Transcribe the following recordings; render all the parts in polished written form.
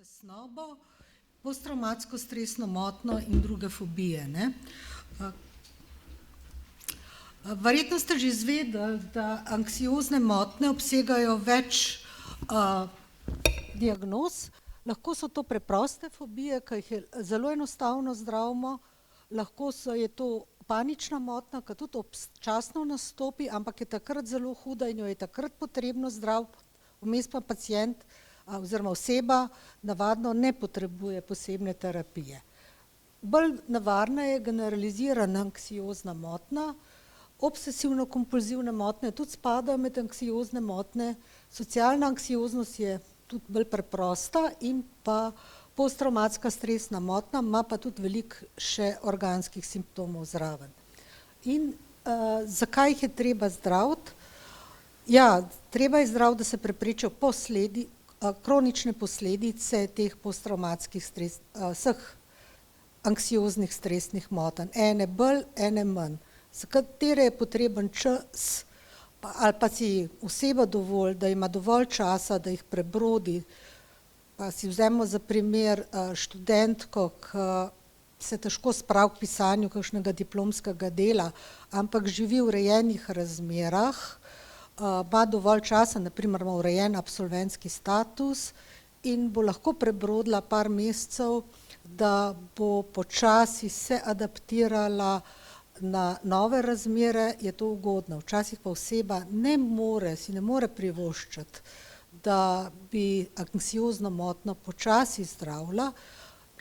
tesnobo, posttravmatsko stresno motnjo in druge fobije, ne. Verjetno ste že izvedeli, da anksiozne motnje obsegajo več diagnoz. Lahko so to preproste fobije, ki jih je zelo enostavno zdravimo, lahko je to panična motnja, ki tudi občasno nastopi, ampak je takrat zelo huda in jo je takrat potrebno zdraviti, vmes pa pacient oziroma oseba navadno ne potrebuje posebne terapije. Bolj nevarna je generalizirana anksiozna motnja, obsesivno-kompulzivne motnje tudi spadajo med anksiozne motnje, socialna anksioznost je tudi bolj preprosta in pa posttravmatska stresna motnja ima pa tudi veliko še organskih simptomov zraven. In zakaj jih je treba zdraviti? Ja, treba je zdraviti, da se preprečijo kronične posledice teh posttravmatskih vseh anksioznih stresnih motenj, ene bolj, ene manj, za katere je potreben čas ali pa si oseba dovolj, da ima dovolj časa, da jih prebrodi. Pa si vzemimo za primer študentko, ki se težko spravi k pisanju kakšnega diplomskega dela, ampak živi v urejenih razmerah, ima dovolj časa, na primer ima urejen absolventski status in bo lahko prebrodila par mesecev, da bo počasi se adaptirala na nove razmere, je to ugodno. Včasih pa oseba si ne more privoščiti, da bi anksiozno motnjo počasi zdravila,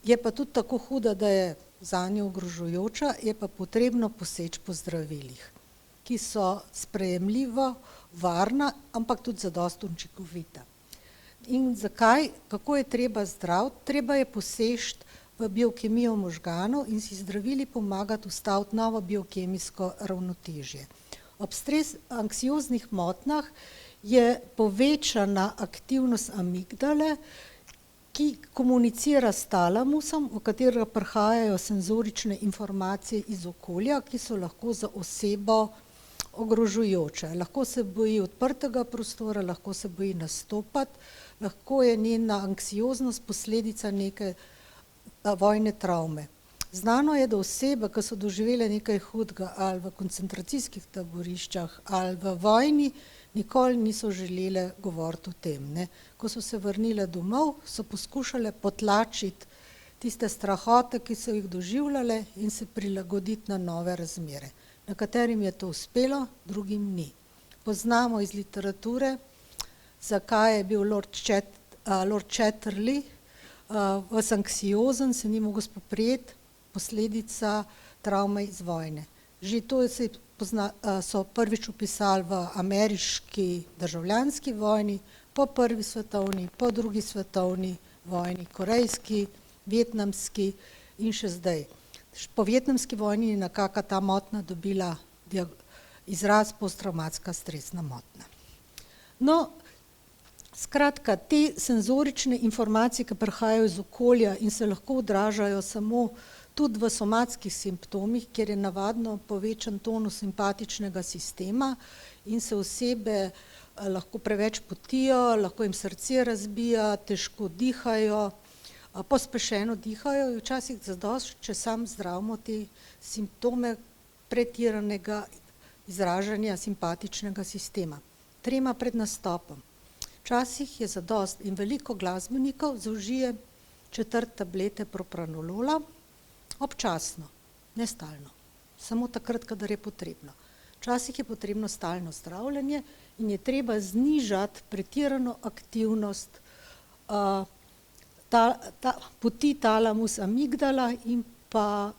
je pa tudi tako huda, da je zanjo ogrožajoča, je pa potrebno poseči po zdravilih, ki so sprejemljivo varna, ampak tudi zadosti učinkovita. In zakaj, kako je treba zdraviti? Treba je poseči v biokemijo možganov in si zdravili pomagati ustaviti novo biokemijsko ravnotežje. Ob anksioznih motnjah je povečana aktivnost amigdale, ki komunicira s talamusom, v katerega prihajajo senzorične informacije iz okolja, ki so lahko za osebo ogrožajoče. Lahko se boji odprtega prostora, lahko se boji nastopati, lahko je njena anksioznost posledica neke vojne travme. Znano je, da osebe, ki so doživele nekaj hudega ali v koncentracijskih taboriščih ali v vojni, nikoli niso želele govoriti o tem, ne. Ko so se vrnile domov, so poskušale potlačiti tiste strahote, ki so jih doživljale in se prilagoditi na nove razmere. Nekaterim je to uspelo, drugim ni. Poznamo iz literature, zakaj je bil Lord Chatterley ves anksiozen, se ni mogel spoprijeti, posledica travme iz vojne. Že to so prvič opisali v ameriški državljanski vojni, po prvi svetovni, po drugi svetovni vojni, korejski, vietnamski in še zdaj. Po vietnamski vojni je nekako ta motnja dobila izraz posttravmatska stresna motnja. No, skratka, te senzorične informacije, ki prihajajo iz okolja in se lahko odražajo samo tudi v somatskih simptomih, kjer je navadno povečan tonus simpatičnega sistema in se osebe lahko preveč potijo, lahko jim srce razbija, težko dihajo, pospešeno dihajo, je včasih zadosti, če samo zdravimo te simptome pretiranega izražanja simpatičnega sistema. Trema pred nastopom. Včasih je zadosti in veliko glasbenikov zaužije 4 tablete propranolola, občasno, ne stalno, samo takrat, kadar je potrebno. Včasih je potrebno stalno zdravljenje in je treba znižati pretirano aktivnost poti talamus amigdala in pa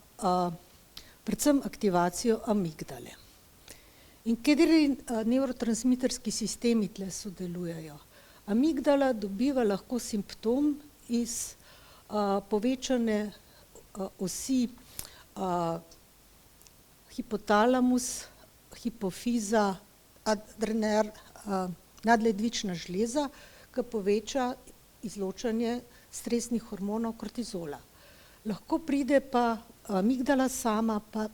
predvsem aktivacijo amigdale. In kateri nevrotransmiterski sistemi tule sodelujejo? Amigdala dobiva lahko simptom iz povečane osi hipotalamus, hipofiza, nadledvična žleza, ki poveča izločanje stresnih hormonov kortizola. Lahko pride pa amigdala sama, pa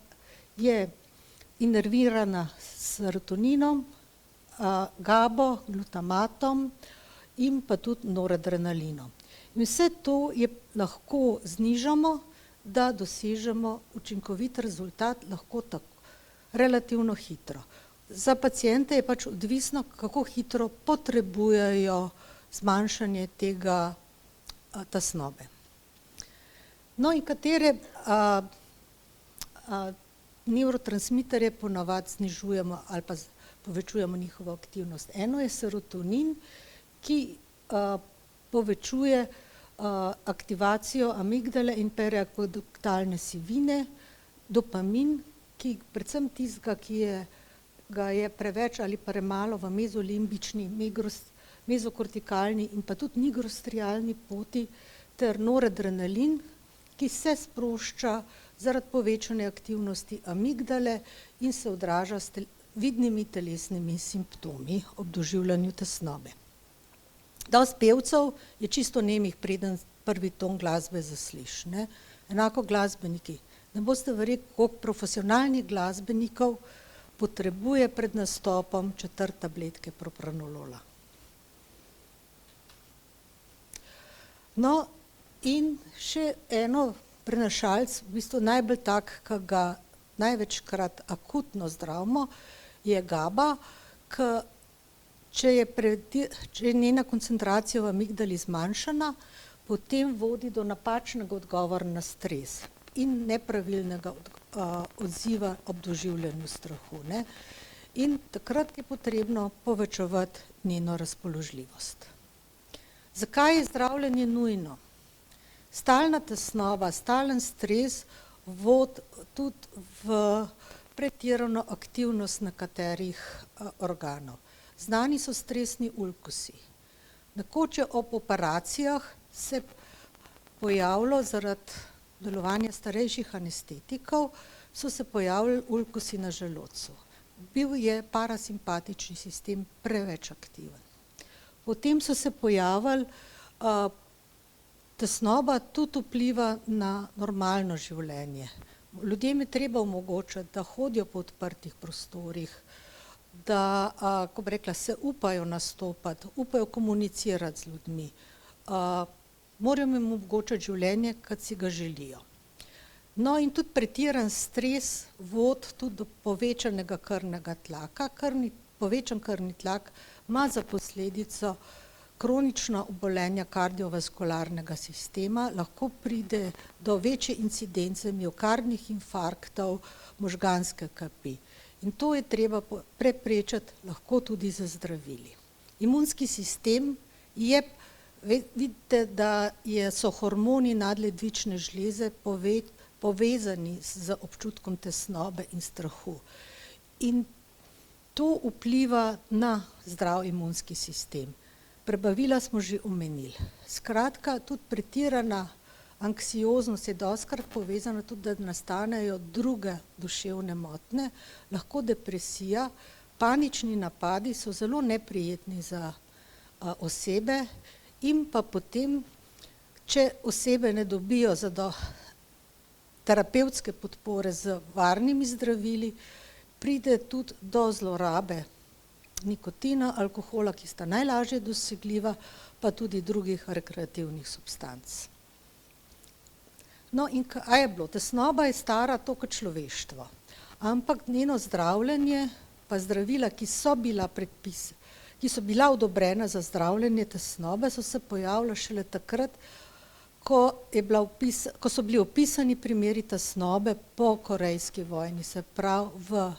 je inervirana s serotoninom, GABO, glutamatom in pa tudi noradrenalinom. In vse to je lahko znižamo, da dosežemo učinkovit rezultat, lahko tako relativno hitro. Za paciente je pač odvisno, kako hitro potrebujejo zmanjšanje tega tesnobe. No in katere nevrotransmiterje ponavadi znižujemo ali pa povečujemo njihovo aktivnost. Eno je serotonin, ki povečuje aktivacijo amigdale in periakodaktalne sivine, dopamin, ki predvsem tistega, ki ga je preveč ali premalo v mezolimbični, mezokortikalni in pa tudi nigrostrialni poti, ter noradrenalin, ki se sprošča zaradi povečane aktivnosti amigdale in se odraža s vidnimi telesnimi simptomi ob doživljanju tesnobe. Dosti pevcev je čisto nemih, preden prvi ton glasbe zasliš, ne. Enako glasbeniki. Ne boste verjeli, koliko profesionalnih glasbenikov potrebuje pred nastopom 4 tabletke propranolola. No, in še eno prenašalec, v bistvu najbolj tak, ki ga največkrat akutno zdravimo, je GABA, če je njena koncentracija v amigdali zmanjšana, potem vodi do napačnega odgovora na stres in nepravilnega odziva ob doživljanju strahu, ne. In takrat je potrebno povečevati njeno razpoložljivost. Zakaj je zdravljenje nujno? Stalna tesnoba, stalen stres vodi tudi v pretirano aktivnost nekaterih organov. Znani so stresni ulkusi. Nekoč je ob operacijah se pojavilo zaradi delovanja starejših anestetikov, so se pojavili ulkusi na želodcu. Bil je parasimpatični sistem preveč aktiven. Potem so se pojavili, tesnoba tudi vpliva na normalno življenje. Ljudem je treba omogočati, da hodijo po odprtih prostorih, da, ko bi rekla, se upajo nastopati, upajo komunicirati z ljudmi. Morajo jim omogočati življenje, kot si ga želijo. No, in tudi pretiran stres vodi tudi do povečanega krvnega tlaka. Povečan krvni tlak ima za posledico kronična obolenja kardiovaskularnega sistema, lahko pride do večje incidence miokardnih infarktov, možganske kapi. In to je treba preprečiti lahko tudi z zdravili. Imunski sistem je, vidite, da so hormoni nadledvične žleze povezani z občutkom tesnobe in strahu. In to vpliva na zdrav imunski sistem. Prebavila smo že omenili. Skratka, tudi pretirana anksioznost je dostikrat povezana tudi, da nastanejo druge duševne motnje, lahko depresija, panični napadi so zelo neprijetni za osebe in pa potem, če osebe ne dobijo terapevtske podpore z varnimi zdravili, pride tudi do zlorabe nikotina, alkohola, ki sta najlažje dosegljiva, pa tudi drugih rekreativnih substanc. No, in kaj je bilo? Tesnoba je stara toliko kot človeštvo, ampak njeno zdravljenje pa zdravila, ki so bila odobrena za zdravljenje tesnobe, so se pojavila šele takrat, ko so bili opisani primeri tesnobe po korejski vojni, se pravi v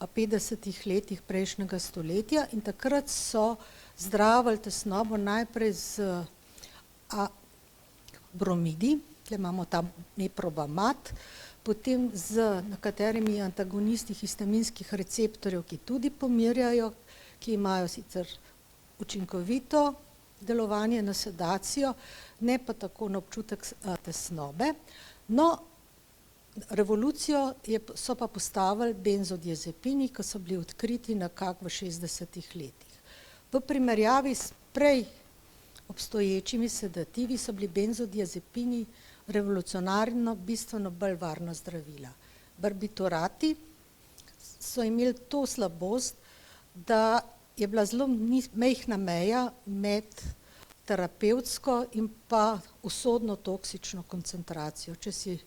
50. letih prejšnjega stoletja, in takrat so zdravili tesnobo najprej z bromidi, tukaj imamo ta meprobamat, potem z nekaterimi antagonisti histaminskih receptorjev, ki tudi pomirjajo, ki imajo sicer učinkovito delovanje na sedacijo, ne pa tako na občutek tesnobe. No, revolucijo so pa postavili benzodiazepini, ki so bili odkriti nekako v 60. letih. V primerjavi s prej obstoječimi sedativi so bili benzodiazepini revolucionarno bistveno bolj varna zdravila. Barbiturati so imeli to slabost, da je bila zelo majhna meja med terapevtsko in pa usodno toksično koncentracijo. Če si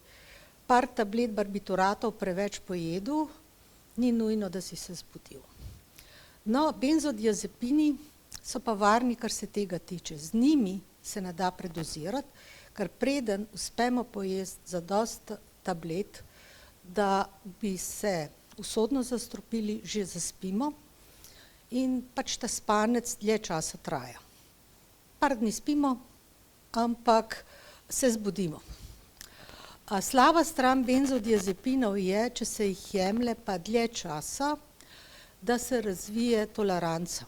par tablet barbituratov preveč pojedel, ni nujno, da si se zbudil. No, benzodiazepini so pa varni, kar se tega tiče. Z njimi se ne da predozirati, ker preden uspemo pojesti zadosti tablet, da bi se usodno zastrupili, že zaspimo in pač ta spanec dlje časa traja. Par dni spimo, ampak se zbudimo. Slaba stran benzodiazepinov je, če se jih jemlje pa dlje časa, da se razvije toleranca.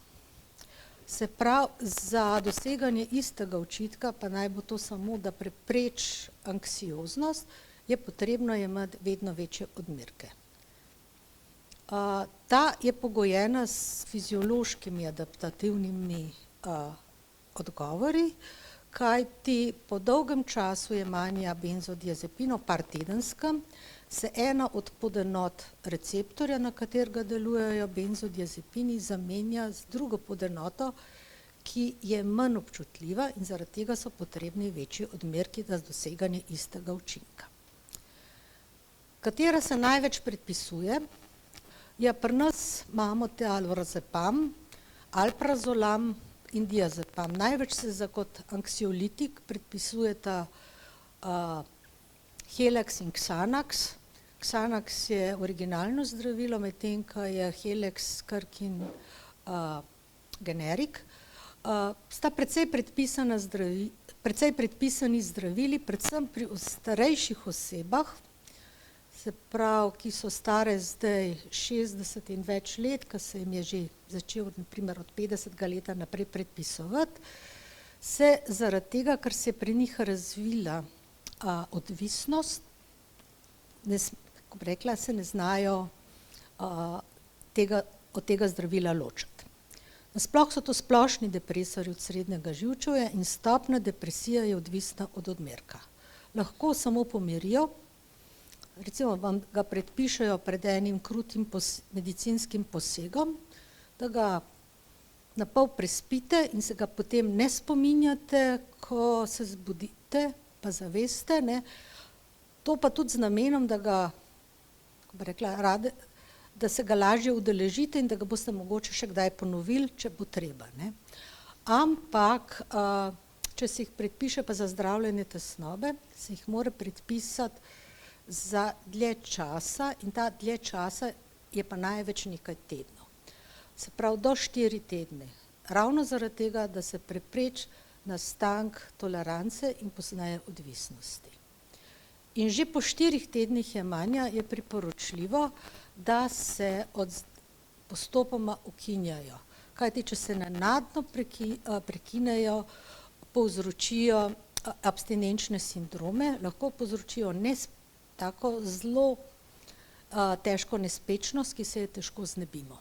Se pravi, za doseganje istega učitka, pa naj bo to samo, da prepreči anksioznost, je potrebno jemati vedno večje odmerke. Ta je pogojena s fiziološkimi adaptativnimi odgovori, kajti po dolgem času jemanja benzodiazepinov, par tedenskem, se ena od podenot receptorja, na katerega delujejo benzodiazepini, zamenja z drugo podenoto, ki je manj občutljiva in zaradi tega so potrebni večji odmerki za doseganje istega učinka. Katera se največ predpisuje? Ja, pri nas imamo lorazepam, alprazolam in diazepam. Največ se kot anksiolitik predpisujeta Helex in Xanax. Xanax je originalno zdravilo, medtem ko je Helex Krkin generik. Sta precej predpisani zdravili, predvsem pri starejših osebah, se pravi, ki so stare zdaj 60 in več let, ko se jim je že začel na primer od 50. leta naprej predpisovati, se zaradi tega, ker se je pri njih razvila odvisnost, kot bi rekla, se ne znajo od tega zdravila ločiti. Nasploh so to splošni depresorji od srednjega živčevja in stopnja depresije je odvisna od odmerka. Lahko samo pomirijo, recimo vam ga predpišejo pred enim krutim medicinskim posegom, da ga na pol prespite in se ga potem ne spominjate, ko se zbudite, pa zaveste, ne. To pa tudi z namenom, da ga, kako bi rekla, da se ga lažje udeležite in da ga boste mogoče še kdaj ponovili, če bo treba, ne. Ampak, če se jih predpiše pa za zdravljenje tesnobe, se jih mora predpisati za dlje časa in ta dlje časa je pa največ nekaj tednov. Se pravi, do 4 tedne. Ravno zaradi tega, da se prepreči nastanek tolerance in pozneje odvisnosti. In že po 4 tednih jemanja je priporočljivo, da se postopoma ukinjajo. Kajti, če se nenadno prekinejo, povzročijo abstinenčne sindrome, lahko povzročijo tako zelo težko nespečnost, ki se je težko znebimo.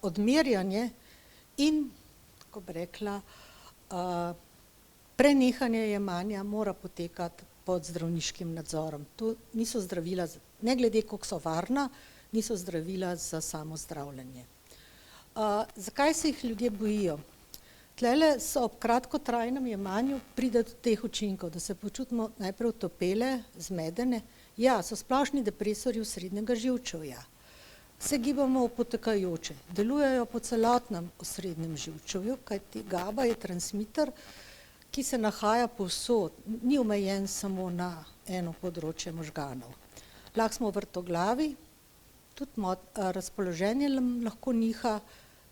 Odmerjanje in, kako bi rekla, prenehanje jemanja mora potekati pod zdravniškim nadzorom. To niso zdravila, ne glede koliko so varna, niso zdravila za samo zdravljenje. Zakaj se jih ljudje bojijo? Tlele so ob kratkotrajnem jemanju pride do teh učinkov, da se počutimo najprej otopele, zmedene. Ja, so splošni depresorji osrednjega živčevja. Se gibamo opotekajoče, delujejo po celotnem osrednjem živčevju, kajti GABA je transmiter, ki se nahaja povsod, ni omejen samo na eno področje možganov. Lahko smo vrtoglavi, tudi razpoloženje lahko niha,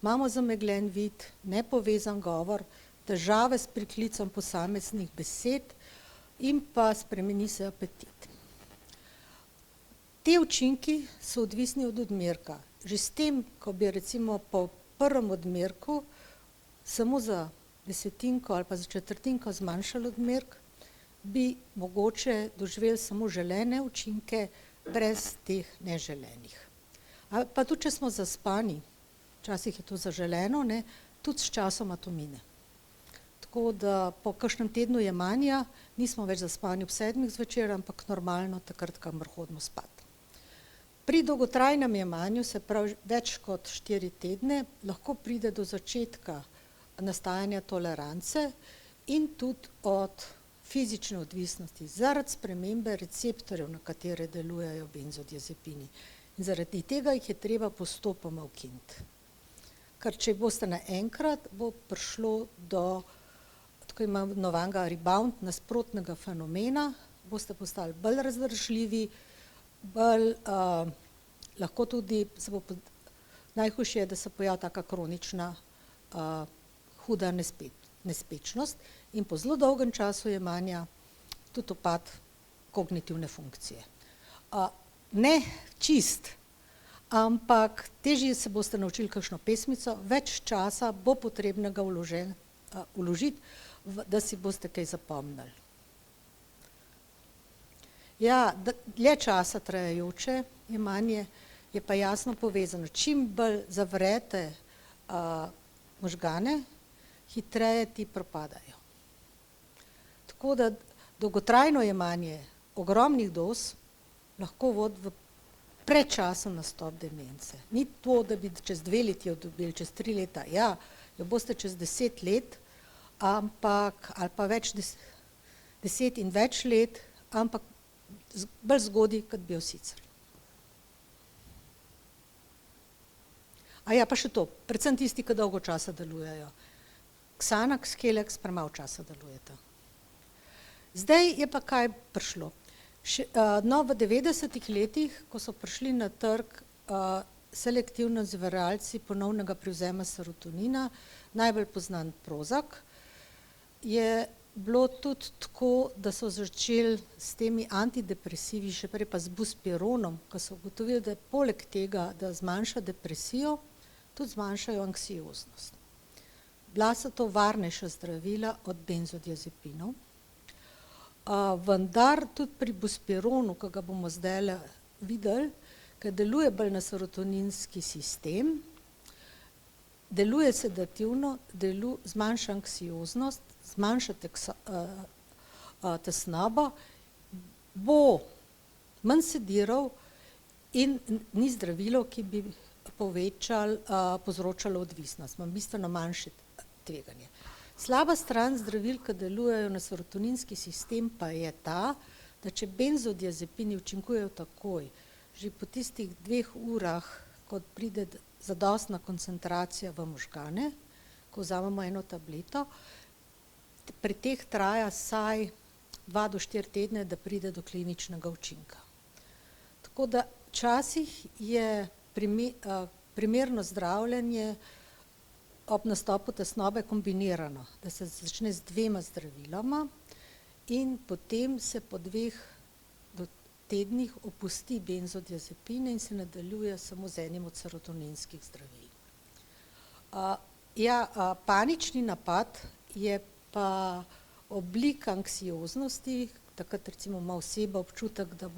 imamo zamegljen vid, nepovezan govor, težave s priklicom posameznih besed in pa spremeni se apetit. Te učinki so odvisni od odmerka. Že s tem, ko bi recimo po prvem odmerku samo za desetinko ali pa za četrtinko zmanjšali odmerek, bi mogoče doživeli samo želene učinke brez teh neželenih. Pa tudi, če smo zaspani, včasih je to zaželeno, ne, tudi s časoma to mine. Tako da po kakšnem tednu jemanja nismo več zaspani ob 7 zvečer, ampak normalno takrat, kamor hodimo spat. Pri dolgotrajnem jemanju, se pravi več kot 4 tedne, lahko pride do začetka nastajanja tolerance in tudi od fizične odvisnosti zaradi spremembe receptorjev, na katere delujejo benzodiazepini. In zaradi tega jih je treba postopoma ukiniti. Ker če boste naenkrat, bo prišlo do tako imenovanega rebound, nasprotnega fenomena, boste postali bolj razdržljivi, bolj lahko tudi najhujše je, da se pojavi taka kronična huda nespečnost in po zelo dolgem času jemanja tudi upad kognitivne funkcije. Ne čist, ampak težje se boste naučili kakšno pesmico, več časa bo potrebnega vložiti, da si boste kaj zapomnili. Ja, dlje časa trajajoče jemanje je pa jasno povezano. Čim bolj zavrete možgane, hitreje ti propadajo. Tako da dolgotrajno jemanje ogromnih doz lahko vodi v predčasen nastop demence. Ni to, da bi čez 2 leti jo dobili, čez 3 leta, ja, jo boste čez 10 let, ampak, ali pa 10 in več let, ampak bolj zgodaj, kot bi jo sicer. A ja, pa še to, predvsem tisti, ki dolgo časa delujejo. Xanax, Kelex premalo časa delujeta. Zdaj je pa kaj prišlo. No, v 90-ih letih, ko so prišli na trg selektivni zveralci ponovnega privzema serotonina, najbolj poznan Prozac, je bilo tudi tako, da so začeli s temi antidepresivi, še prej pa z buspironom, ko so ugotovili, da poleg tega, da zmanjša depresijo, tudi zmanjšajo anksioznost. Bila so to varnejša zdravila od benzodiazepinov, vendar tudi pri buspironu, ki ga bomo zdaj videli, ki deluje bolj na serotoninski sistem, deluje sedativno, zmanjša anksioznost, zmanjša tesnobo, bo manj sediral in ni zdravilo, ki bi povzročalo odvisnost, ima bistveno manjše tveganje. Slaba stran zdravil, ki delujejo na serotoninski sistem, pa je ta, da če benzodiazepini učinkujejo takoj, že po tistih 2 urah, ko pride zadostna koncentracija v možgane, ko vzamemo eno tableto, pri teh traja vsaj 2 do 4 tedne, da pride do kliničnega učinka. Tako da včasih je primerno zdravljenje ob nastopu tesnobe kombinirano, da se začne z 2 zdraviloma in potem se po 2 tednih opusti benzodiazepine in se nadaljuje samo z enim od serotoninskih zdravil. Panični napad je pa oblika anksioznosti, takrat recimo ima oseba občutek, da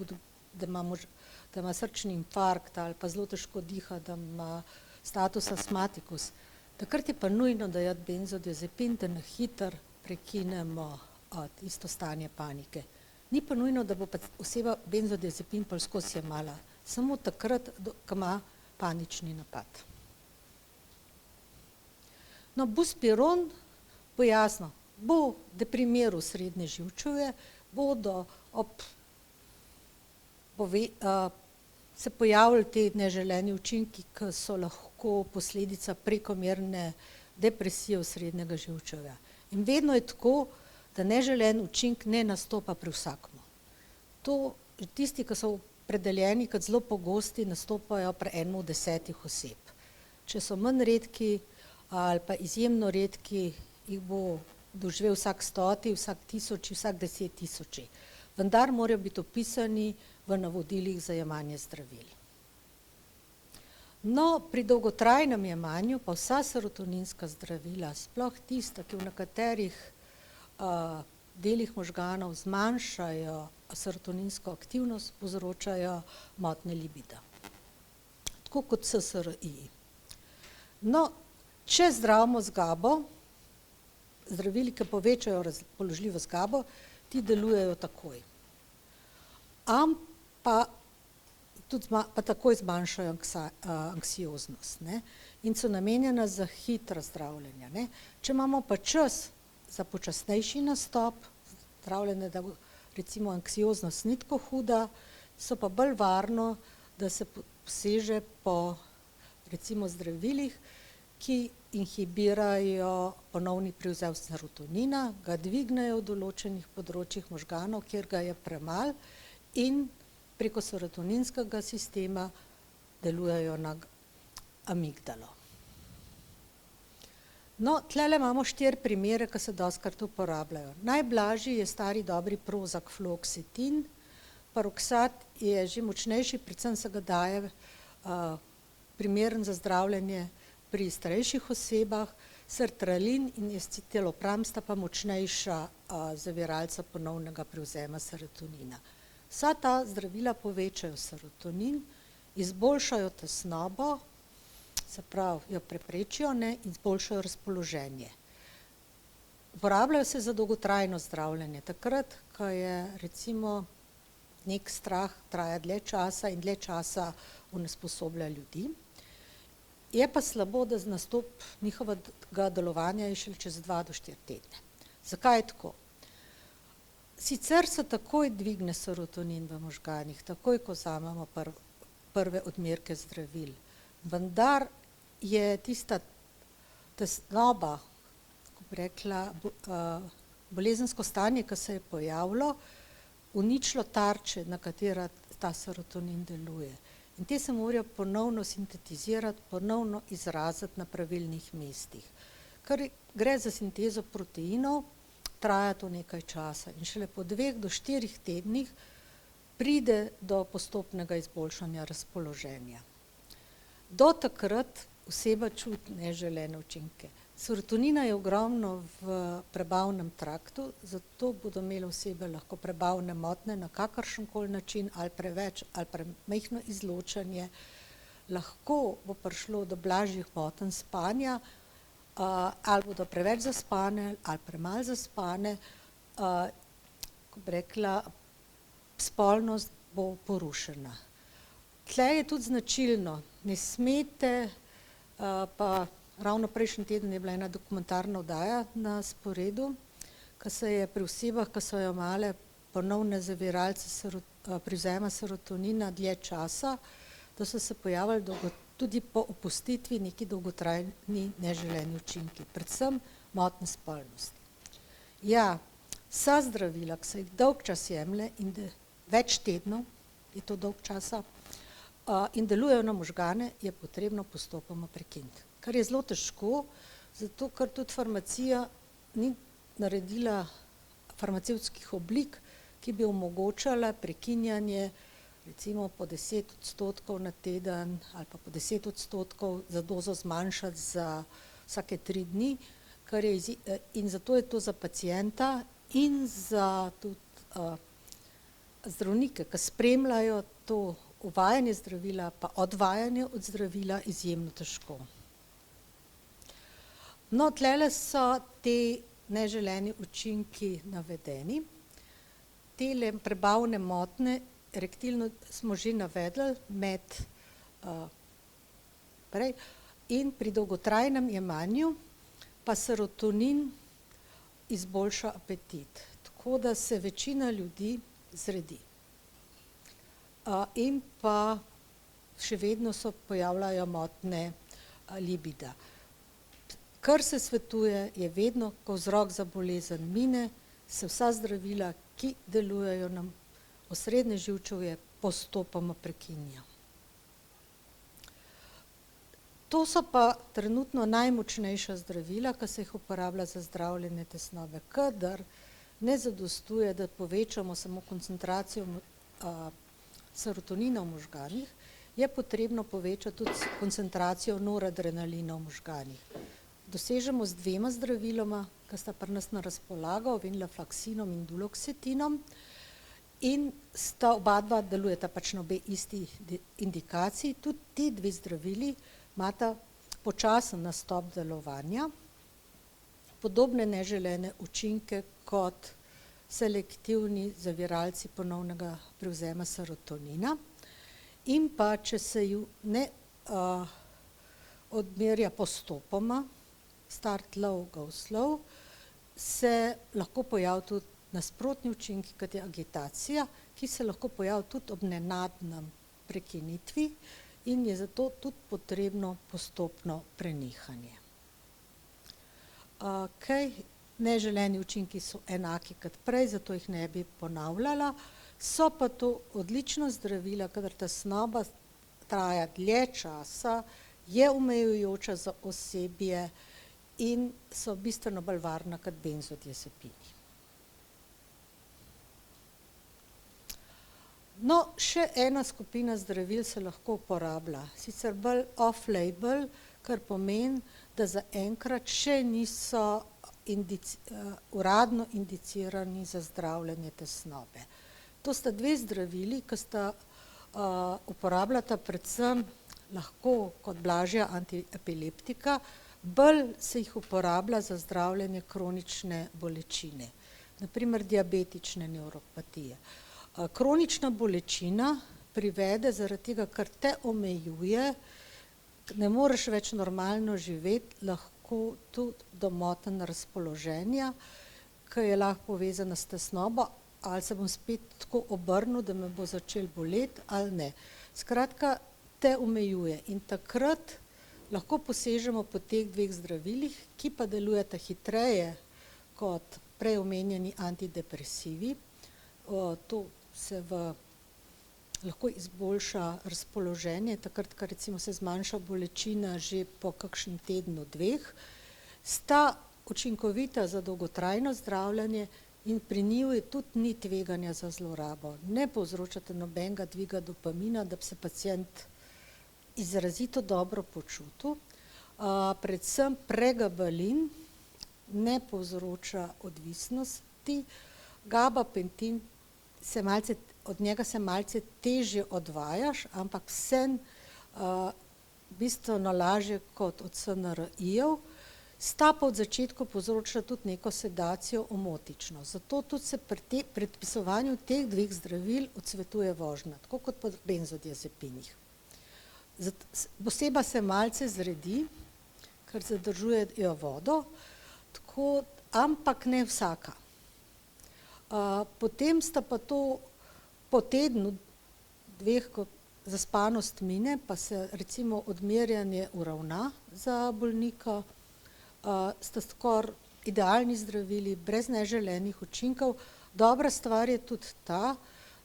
ima srčni infarkt ali pa zelo težko diha, da ima status astmatikus. Takrat je pa nujno dajati benzodiazepin, da na hitro prekinemo isto stanje panike. Ni pa nujno, da bo pa oseba benzodiazepin pa skozi jemala, samo takrat, ko ima panični napad. No, buspiron bo jasno, bo deprimiral srednje živčevje, bodo se pojavili ti neželeni učinki, ki so lahko posledica prekomerne depresije srednjega živčevja. In vedno je tako, da neželen učinek ne nastopa pri vsakomu. To tisti, ki so opredeljeni kot zelo pogosti, nastopajo pri enem od 10 oseb. Če so manj redki ali pa izjemno redki, jih bo doživel vsak 100, vsak 1000, vsak 10 000. Vendar morajo biti opisani v navodilih za jemanje zdravil. No, pri dolgotrajnem jemanju pa vsa serotoninska zdravila, sploh tista, ki v nekaterih delih možganov zmanjšajo serotoninsko aktivnost, povzročajo motnje libida. Tako kot SSRI. No, če zdravimo z GABO, zdravili, ki povečajo razpoložljivost GABO, ti delujejo takoj. Pa takoj zmanjšajo anksioznost. in so namenjena za hitro zdravljenje, ne. Če imamo pa čas za počasnejši nastop, zdravljenje, da recimo anksioznost ni tako huda, so pa bolj varno, da se poseže po recimo zdravilih, ki inhibirajo ponovni privzev serotonina, ga dvignejo v določenih področjih možganov, kjer ga je premalo, in preko serotoninskega sistema delujejo na amigdalo. No, tlele imamo 4 primere, ki se dostikrat uporabljajo. Najblažji je stari dobri Prozac fluoxetin, Paroxat je že močnejši, predvsem se ga daje primeren za zdravljenje pri starejših osebah, sertralin in escitalopram sta pa močnejša zaviralca ponovnega privzema serotonina. Vsa ta zdravila povečajo serotonin, izboljšajo tesnobo, se pravi, jo preprečijo, ne, in izboljšajo razpoloženje. Uporabljajo se za dolgotrajno zdravljenje, takrat, ko je recimo nek strah traja dlje časa in dlje časa onesposoblja ljudi. Je pa slabo, da nastop njihovega delovanja je šele čez 2 do 4 tedne. Zakaj je tako? Sicer se takoj dvigne serotonin v možganih, takoj, ko vzamemo prve odmerke zdravil, vendar je tista tesnoba, kako bi rekla, bolezensko stanje, ki se je pojavilo, uničilo tarče, na katera ta serotonin deluje. In te se morajo ponovno sintetizirati, ponovno izraziti na pravilnih mestih. Ker gre za sintezo proteinov, traja to nekaj časa in šele po 2 do 4 tednih pride do postopnega izboljšanja razpoloženja. Do takrat oseba čuti neželene učinke. Serotonina je ogromno v prebavnem traktu, zato bodo imele osebe lahko prebavne motnje na kakršenkoli način, ali preveč ali premajhno izločanje. Lahko bo prišlo do blažjih motenj spanja, ali bodo preveč zaspane ali premalo zaspane, kako bi rekla, spolnost bo porušena. Tle je tudi značilno, ne smete, pa ravno prejšnji teden je bila ena dokumentarna oddaja na sporedu, ko se je pri osebah, ki so jemale ponovne zaviralce privzema serotonina dlje časa, da so se pojavili tudi po opustitvi neki dolgotrajni neželeni učinki, predvsem motnje spolnosti. Ja, vsa zdravila, ki se jih dolgčas jemlje in več tednov, je to dolg časa, in delujejo na možgane, je potrebno postopoma prekiniti. Kar je zelo težko, zato ker tudi farmacija ni naredila farmacevtskih oblik, ki bi omogočala prekinjanje recimo po 10% na teden ali pa po 10% za dozo zmanjšati za vsake 3 dni, in zato je to za pacienta in za tudi zdravnike, ki spremljajo to uvajanje zdravila pa odvajanje od zdravila izjemno težko. No, tlele so te neželeni učinki navedeni. Tele prebavne motnje, erektilno smo že navedli in pri dolgotrajnem jemanju pa serotonin izboljša apetit, tako da se večina ljudi zredi. In pa še vedno se pojavljajo motnje libida. Kar se svetuje, je vedno, ko vzrok za bolezen mine, se vsa zdravila, ki delujejo na osrednje živčevje, postopoma prekinja. To so pa trenutno najmočnejša zdravila, ki se jih uporablja za zdravljenje tesnobe, kadar ne zadostuje, da povečamo samo koncentracijo serotonina v možganih, je potrebno povečati tudi koncentracijo noradrenalina v možganih. Dosežemo z 2 zdraviloma, ki sta pri nas na razpolago, venlafaxinom in duloxetinom, in sta oba delujeta pač na obe isti indikaciji. Tudi ti 2 zdravili imata počasen nastop delovanja, podobne neželene učinke kot selektivni zaviralci ponovnega privzema serotonina, in pa če se ju ne odmerja postopoma, start low, go slow, se lahko pojavi tudi nasprotni učinki, kot je agitacija, ki se lahko pojavi tudi ob nenadnem prekinitvi in je zato tudi potrebno postopno prenehanje. Neželeni učinki so enaki kot prej, zato jih ne bi ponavljala. So pa to odlična zdravila, kadar tesnoba traja dlje časa, je omejujoča za osebje in so bistveno bolj varna kot benzodiazepini. No, še ena skupina zdravil se lahko uporablja, sicer bolj off-label, kar pomeni, da zaenkrat še niso uradno indicirani za zdravljenje tesnobe. To sta dve zdravili, ki sta uporabljata predvsem lahko kot blažja antiepileptika, bolj se jih uporablja za zdravljenje kronične bolečine, na primer diabetične nevropatije. Kronična bolečina privede zaradi tega, ker te omejuje, ne moreš več normalno živeti, lahko tudi do motenj razpoloženja, ki je lahko povezana s tesnobo, ali se bom spet tako obrnil, da me bo začel boleti ali ne. Skratka, te omejuje in takrat lahko posežemo po teh dveh zdravilih, ki pa delujeta hitreje kot prej omenjeni antidepresivi. To se lahko izboljša razpoloženje, takrat, ko recimo se zmanjša bolečina že po kakšnem tednu, dveh, sta učinkovita za dolgotrajno zdravljenje in pri njiju tudi ni tveganja za zlorabo. Ne povzročate nobenega dviga dopamina, da bi se pacient izrazito dobro počutil. Predvsem pregabalin ne povzroča odvisnosti, gabapentin od njega se malce težje odvajaš, ampak vseeno bistveno lažje kot od SNRI-jev, sta pa od začetku povzročila tudi neko sedacijo omotično. Zato tudi se pri predpisovanju teh dveh zdravil odsvetuje vožnja, tako kot pri benzodiazepinih. Oseba se malce zredi, ker zadržujejo vodo, ampak ne vsaka. Potem sta pa to po tednu, dveh, ko zaspanost mine, pa se recimo odmerjanje uravna za bolnika, sta skoraj idealni zdravili, brez neželenih učinkov. Dobra stvar je tudi ta,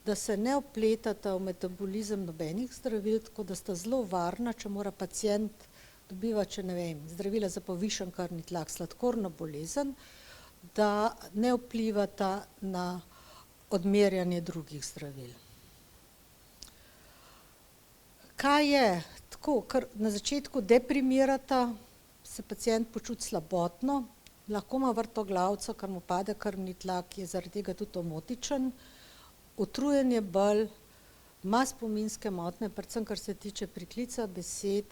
da se ne vpletata v metabolizem nobenih zdravil, tako da sta zelo varna, če mora pacient dobivati, zdravila za povišan krvni tlak, sladkorno bolezen, da ne vplivata na odmerjanje drugih zdravil. Kaj je tako, ker na začetku deprimirata, se pacient počuti slabotno, lahko ima vrtoglavco, ker mu pade krvni tlak, je zaradi tega tudi omotičen, utrujen je bolj, ima spominske motnje, predvsem kar se tiče priklica besed,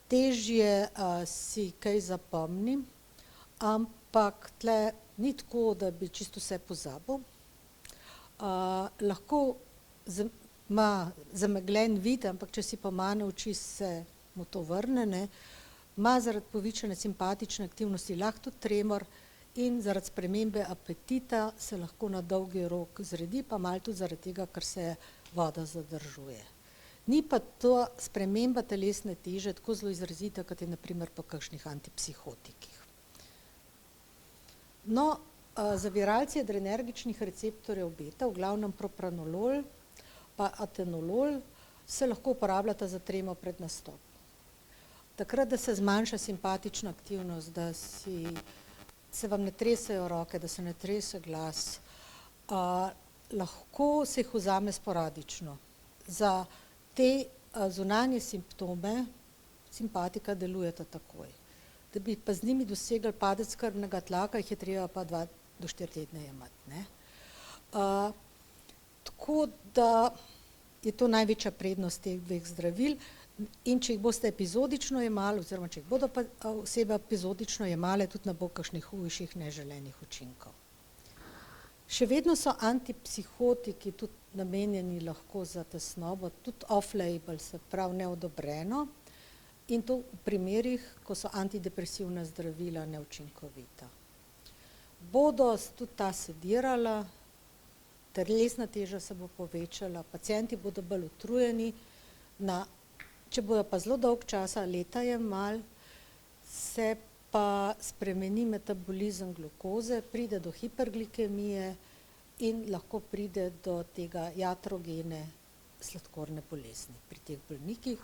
težje si kaj zapomni, ampak tle ni tako, da bi čisto vse pozabil. Lahko ima zamegljen vid, ampak če si pomane oči, se mu to vrne, ima zaradi povečane simpatične aktivnosti lahko tudi tremor in zaradi spremembe apetita se lahko na dolgi rok zredi, pa malo tudi zaradi tega, ker se voda zadržuje. Ni pa to sprememba telesne teže tako zelo izrazita, kot je na primer po kakšnih antipsihotikih. No, zaviralci adrenergičnih receptorjev beta, v glavnem propranolol pa atenolol, se lahko uporabljata za tremo pred nastopom. Takrat, da se zmanjša simpatična aktivnost, da se vam ne tresejo roke, da se ne trese glas, lahko se jih vzame sporadično. Za te zunanje simptome simpatika delujeta takoj. Da bi pa z njimi dosegli padec krvnega tlaka, jih je treba pa 2 do 4 tedne jemati. Tako da je to največja prednost teh dveh zdravil in če jih boste epizodično jemali, oziroma če jih bodo pa osebe epizodično jemale, tudi ne bo kakšnih hujših neželenih učinkov. Še vedno so antipsihotiki tudi namenjeni lahko za tesnobo, tudi off-label, se pravi neodobreno, in to v primerih, ko so antidepresivna zdravila neučinkovita. Bodo tudi ta sedirala, telesna teža se bo povečala, pacienti bodo bolj utrujeni, če bojo pa zelo dolg časa, leta jemali, se pa spremeni metabolizem glukoze, pride do hiperglikemije in lahko pride do tega iatrogene sladkorne bolezni pri teh bolnikih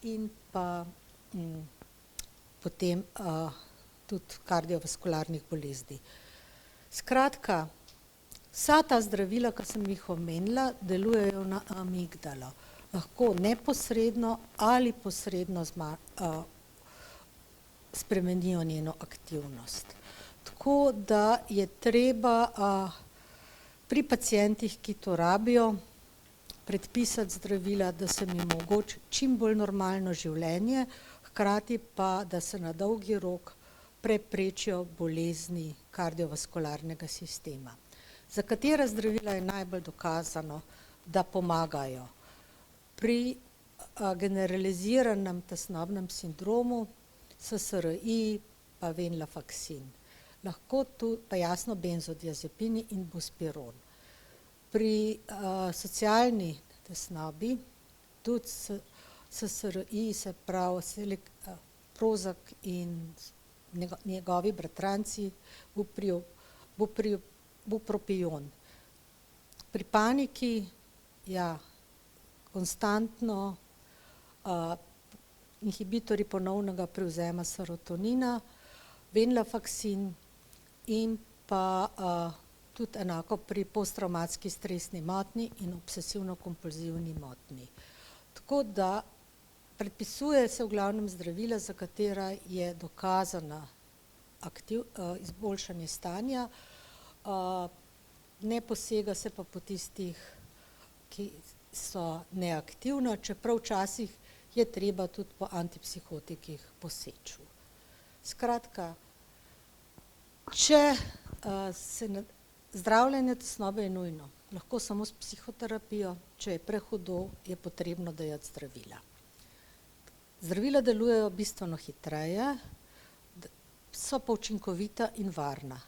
in pa potem tudi kardiovaskularnih bolezni. Skratka, vsa ta zdravila, ki sem jih omenila, delujejo na amigdalo. Lahko neposredno ali posredno spremenijo njeno aktivnost. Tako da je treba pri pacientih, ki to rabijo, predpisati zdravila, da se jim omogoči čim bolj normalno življenje, hkrati pa, da se na dolgi rok preprečijo bolezni kardiovaskularnega sistema. Za katera zdravila je najbolj dokazano, da pomagajo? Pri generaliziranem tesnobnem sindromu, SSRI pa venlafaxin. Lahko tu pa jasno benzodiazepini in buspiron. Pri socialni tesnobi, tudi SSRI, se pravi Prozac in njegovi bratranci, bupropion. Pri paniki, ja, konstantno inhibitorji ponovnega prevzema serotonina, venlafaxin in pa tudi enako pri posttravmatski stresni motnji in obsesivno-kompulzivni motnji. Tako da predpisuje se v glavnem zdravila, za katera je dokazana izboljšanje stanja, ne posega se pa po tistih, ki so neaktivna, čeprav včasih je treba tudi po antipsihotikih poseči. Skratka, če zdravljenje tesnobe je nujno, lahko samo s psihoterapijo, če je prehudo, je potrebno dajati zdravila. Zdravila delujejo bistveno hitreje, so pa učinkovita in varna.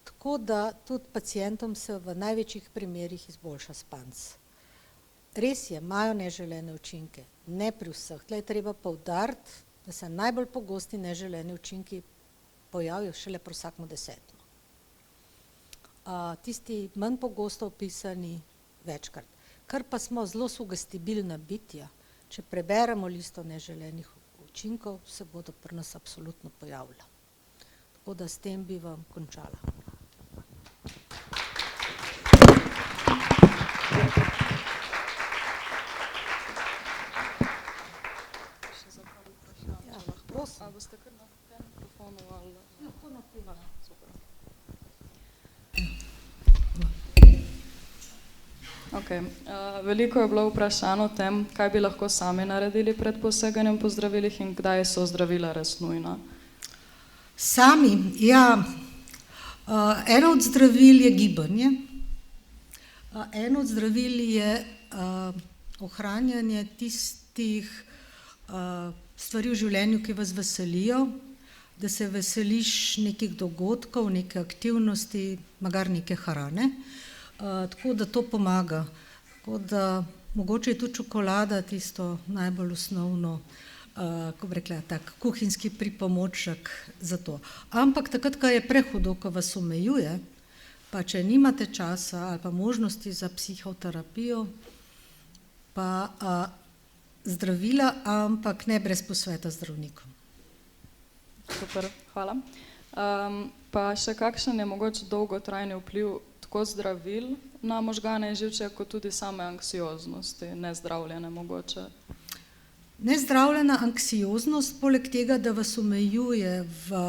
Tako da tudi pacientom se v največjih primerih izboljša spanec. Res je, imajo neželene učinke, ne pri vseh. Tle je treba poudariti, da se najbolj pogosti neželeni učinki pojavijo šele pri vsakemu 10. Tisti manj pogosto opisani večkrat. Kar pa smo zelo sugestibilna bitja, če preberemo listo neželenih učinkov, se bodo pri nas absolutno pojavila. Tako da s tem bi vam končala. A boste kar na tem mikrofonu ali? Lahko na tem. Super. Okay. Veliko je bilo vprašanj o tem, kaj bi lahko sami naredili pred poseganjem po zdravilih in kdaj so zdravila res nujna. Sami, ja. Eno od zdravil je gibanje. Eno od zdravil je ohranjanje tistih stvari v življenju, ki vas veselijo, da se veseliš nekih dogodkov, neke aktivnosti, magari neke hrane. Tako da to pomaga. Tako da mogoče je tudi čokolada tisto najbolj osnovno, ko bi rekla, tak kuhinjski pripomoček za to. Ampak takrat, ko je prehudo, ko vas omejuje, pa če nimate časa ali pa možnosti za psihoterapijo, pa zdravila, ampak ne brez posveta zdravnikom. Super, hvala. Pa še kakšen je mogoče dolgotrajni vpliv tako zdravil na možgane in živčevje, kot tudi same anksioznosti, nezdravljene mogoče? Nezdravljena anksioznost, poleg tega, da vas omejuje v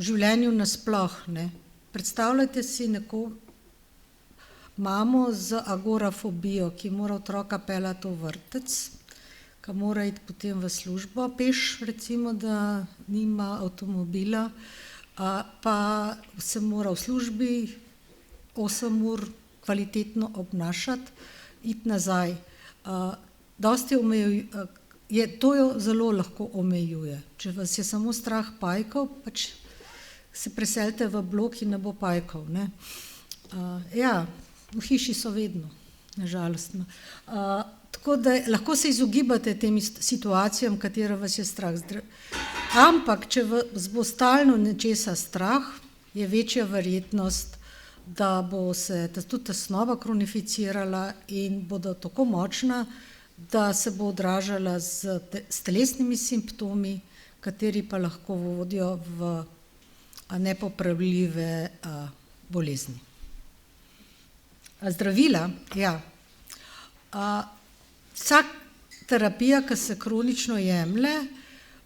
življenju nasploh, ne. Predstavljajte si mamo z agorafobijo, ki mora otroka peljati v vrtec, ki mora iti potem v službo peš, recimo, da nima avtomobila, pa se mora v službi 8 ur kvalitetno obnašati, iti nazaj. Dosti to jo zelo lahko omejuje. Če vas je samo strah pajkov, pač se preselite v blok in ne bo pajkov, ne. Ja, v hiši so vedno, nažalostno. Tako da lahko se izogibate tem situacijam, katero vas je strah. Ampak, če vas bo stalno nečesa strah, je večja verjetnost, da bo se tudi tesnoba kronificirala in bodo tako močna, da se bo odražala s telesnimi simptomi, kateri pa lahko vodijo v nepopravljive bolezni. Zdravila, ja. Vsak terapija, ki se kronično jemlje,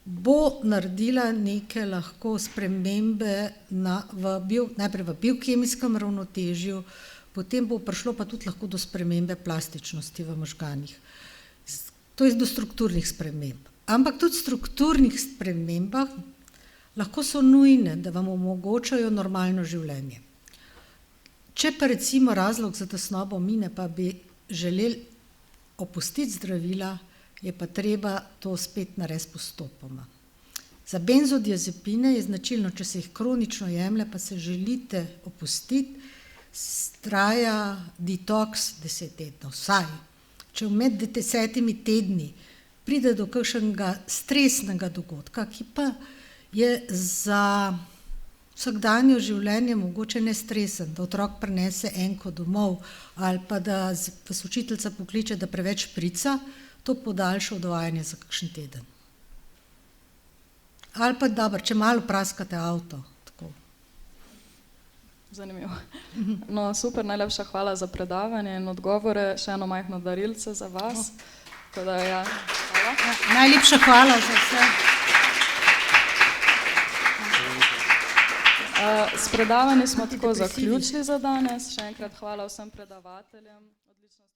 bo naredila neke lahko spremembe najprej v biokemijskem ravnotežju, potem bo prišlo pa tudi lahko do spremembe plastičnosti v možganih. To je do strukturnih sprememb. Ampak tudi strukturnih spremembah lahko so nujne, da vam omogočajo normalno življenje. Če pa recimo razlog za tesnobo mine, pa bi želeli opustiti zdravila, je pa treba to spet narediti postopoma. Za benzodiazepine je značilno, če se jih kronično jemlje, pa se želite opustiti, traja detoks 10 tednov, vsaj. Če med 10 tedni pride do kakšnega stresnega dogodka, ki pa je za vsakdanje življenje mogoče nestresen, da otrok prinese enko domov ali pa da vas učiteljica pokliče, da preveč šprica, to podaljša odvajanje za kakšen teden. Ali pa dobro, če malo praskate avto. Tako. Zanimivo. No, super, najlepša hvala za predavanje in odgovore. Še eno majhno darilce za vas. Tako da, ja, hvala. Najlepša hvala za vse. S predavanjem smo tako zaključili za danes. Še enkrat hvala vsem predavateljem. Odlično ste